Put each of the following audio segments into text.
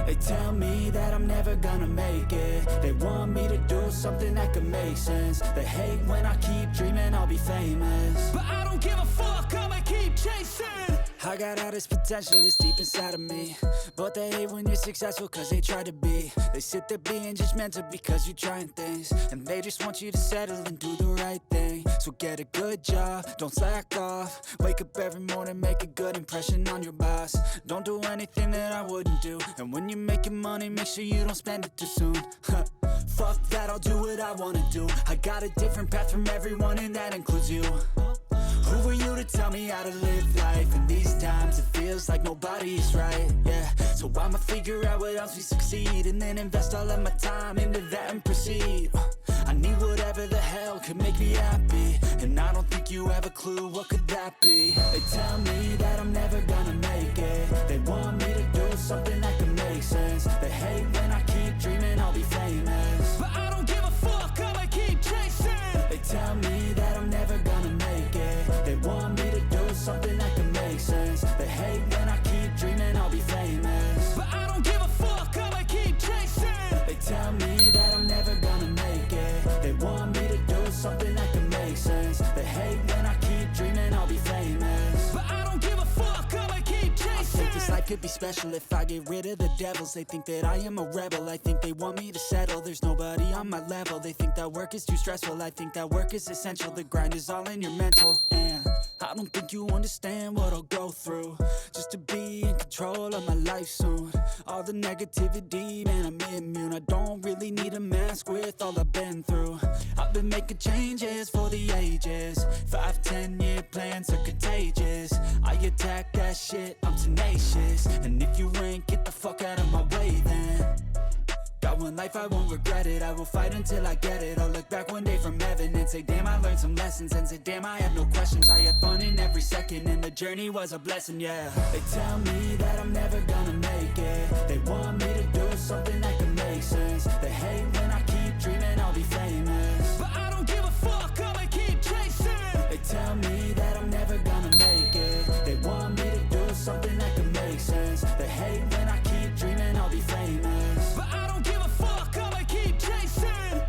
They tell me that I'm never gonna make it. They want me to do something that could make sense. They hate when I keep dreaming I'll be famous, but I don't give a fuck, I'ma keep chasing. I got all this potential that's deep inside of me, but they hate when you're successful cause they try to be. They sit there being judgmental because you're trying things, and they just want you to settle and do the right thing. So get a good job, don't slack off. Wake up every morning, make a good impression on your boss. Don't do anything that I wouldn't do, and when you're making money, make sure you don't spend it too soon. Fuck that, I'll do what I wanna do. I got a different path from everyone, and that includes you. Who are you to tell me how to live life? In these times it feels like nobody is right, yeah. So I'ma figure out what else we succeed, and then invest all of my time into that and proceed. I need whatever the hell could make me happy, and I don't think you have a clue what could that be. They tell me that I'm never gonna make it. They want me to do something that could make sense. They hate when I keep dreaming I'll be famous, but I don't give a fuck, I'ma keep chasing. They tell me that I'm never gonna make it. They want me to do something that can make sense. They hate when I keep dreaming I'll be famous, but I don't give a fuck, I'ma keep chasing. They tell me that I'm never gonna make it. They want me to do something that can make sense. They hate when I keep dreaming I'll be famous, but I don't give a fuck, I'ma keep chasing. I think this life could be special if I get rid of the devils. They think that I am a rebel, I think they want me to settle. There's nobody on my level. They think that work is too stressful, I think that work is essential. The grind is all in your mental, and I don't think you understand what I'll go through just to be in control of my life soon. All the negativity, man, I'm immune. I don't really need a mask with all I've been through. I've been making changes for the ages. 5-10 year plans are contagious. I attack that shit, I'm tenacious. And if you ain't, get the fuck out of my way then. Got one life, I won't regret it. I will fight until I get it. I'll look back one day from heaven and say, damn, I learned some lessons. And say, damn, I have no questions. I had fun in every second, and the journey was a blessing, yeah. They tell me that I'm never gonna make it. They want me to do something that can make sense. They hate when I keep dreaming I'll be famous, but I don't give a fuck, I'ma keep chasing. They tell me that I'm never gonna make it. They want me to do something that can make sense. They hate when I keep dreaming I'll be famous, but I don't give a fuck, I'ma keep chasing.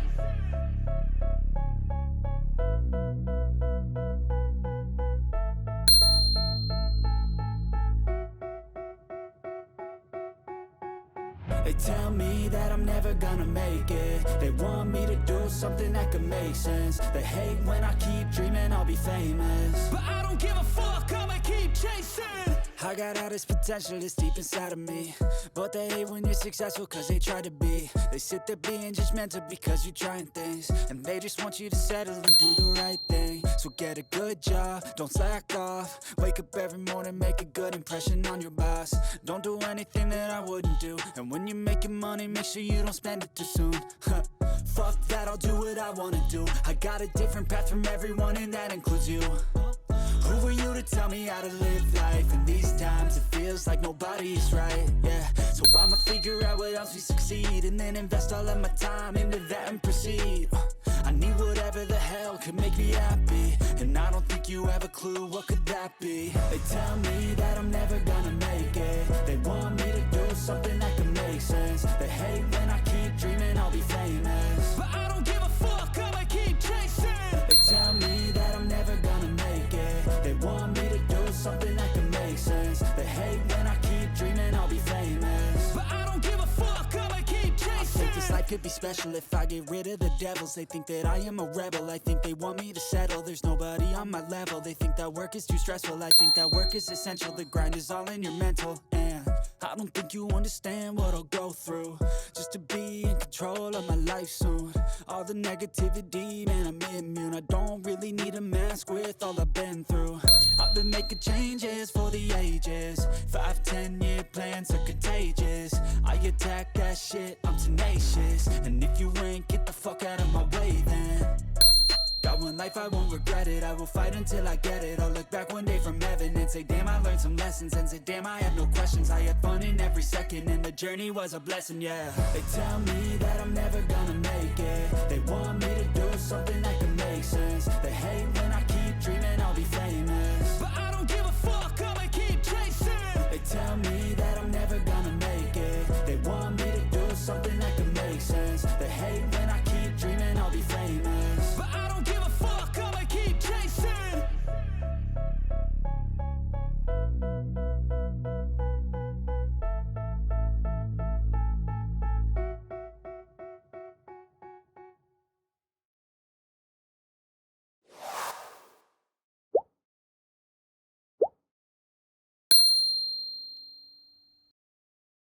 They tell me that I'm never gonna make it. They want me to do something that can make sense. They hate when I keep dreaming I'll be famous, but I don't give a fuck, I'ma keep chasing. I got all this potential that's deep inside of me, but they hate when you're successful cause they try to be. They sit there being judgmental because you're trying things, and they just want you to settle and do the right thing. So get a good job, don't slack off. Wake up every morning, make a good impression on your boss. Don't do anything that I wouldn't do, and when you're making money, make sure you don't spend it too soon. Fuck that, I'll do what I wanna do. I got a different path from everyone, and that includes you. Who are you to tell me how to live life? In these times it feels like nobody is right, yeah. So I'ma figure out what else we succeed, and then invest all of my time into that and proceed. I need whatever the hell could make me happy, and I don't think you have a clue what could that be. They tell me that I'm never gonna make it. They want me to do something that can make sense. They hate when I keep dreaming I'll be famous, but I don't give a fuck, I'ma keep chasing. They tell me that I'm never gonna make it. They want me to do something that can make sense. They hate when I keep dreaming I'll be famous, but I don't give a fuck, I'ma keep chasing. I think this life could be special if I get rid of the devils. They think that I am a rebel, I think they want me to settle. There's nobody on my level. They think that work is too stressful, I think that work is essential. The grind is all in your mental, and I don't think you understand what I'll go through just to be in control of my life soon. All the negativity, man, I'm immune. I don't really need a mask with all I've been through. I've been making changes for the ages. 5-10 year plans are contagious. I attack that shit, I'm tenacious. And if you ain't, get the fuck out of my way then. Got one life, I won't regret it. I will fight until I get it. I'll look back one day from heaven and say, damn, I learned some lessons. And say, damn, I have no questions. I had fun in every second, and the journey was a blessing, yeah. They tell me that I'm never gonna make it. They